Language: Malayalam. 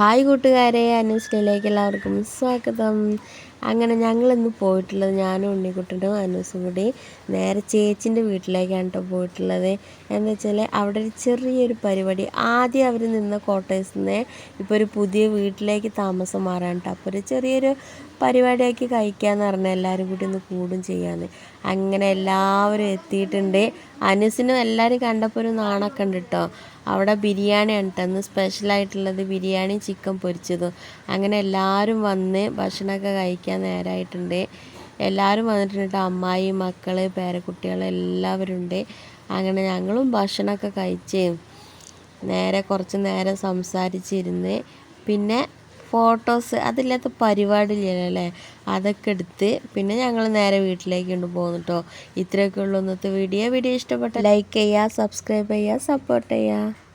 ഹായ് കൂട്ടുകാരെ, അനൂസിലേക്ക് എല്ലാവർക്കും സ്വാഗതം. അങ്ങനെ ഞങ്ങളിന്ന് പോയിട്ടുള്ളത് ഞാനും ഉണ്ണിക്കുട്ടനും അനൂസും കൂടി നേരെ ചേച്ചിൻ്റെ വീട്ടിലേക്കാണ് കേട്ടോ പോയിട്ടുള്ളത്. എന്താ വെച്ചാൽ അവിടെ ഒരു ചെറിയൊരു പരിപാടി. ആദ്യം അവർ നിന്ന ക്വാർട്ടേഴ്സിൽ നിന്ന് ഇപ്പോൾ ഒരു പുതിയ വീട്ടിലേക്ക് താമസം മാറാൻ കേട്ടോ. അപ്പോൾ ഒരു ചെറിയൊരു പരിപാടിയാക്കി കഴിക്കാമെന്ന് പറഞ്ഞാൽ എല്ലാവരും കൂടി ഒന്ന് കൂടും ചെയ്യാമെന്ന്. അങ്ങനെ എല്ലാവരും എത്തിയിട്ടുണ്ട്. അനൂസിനും എല്ലാവരും കണ്ടപ്പോൾ ഒരു നാണൊക്കെ ഉണ്ട് കേട്ടോ. അവിടെ ബിരിയാണിയാണ് കേട്ടോ ഇന്ന് സ്പെഷ്യലായിട്ടുള്ളത്, ബിരിയാണി ചിക്കൻ പൊരിച്ചതും. അങ്ങനെ എല്ലാവരും വന്ന് ഭക്ഷണമൊക്കെ കഴിക്കാൻ നേരമായിട്ടുണ്ട്. എല്ലാവരും വന്നിട്ടുണ്ട് കേട്ടോ. അമ്മായി, മക്കൾ, പേരക്കുട്ടികൾ എല്ലാവരും ഉണ്ട്. അങ്ങനെ ഞങ്ങളും ഭക്ഷണമൊക്കെ കഴിച്ച് നേരെ കുറച്ച് നേരം സംസാരിച്ചിരുന്ന് പിന്നെ ഫോട്ടോസ് അതില്ലാത്ത പരിപാടിയില്ലല്ലോ അല്ലേ, അതൊക്കെ എടുത്ത് പിന്നെ ഞങ്ങൾ നേരെ വീട്ടിലേക്ക് കൊണ്ട് പോകുന്നു കേട്ടോ. ഇത്രയൊക്കെ ഉള്ളൂ ഇന്നത്തെ വീഡിയോ. ഇഷ്ടപ്പെട്ട ലൈക്ക് ചെയ്യുക, സബ്സ്ക്രൈബ് ചെയ്യുക, സപ്പോർട്ട് ചെയ്യുക.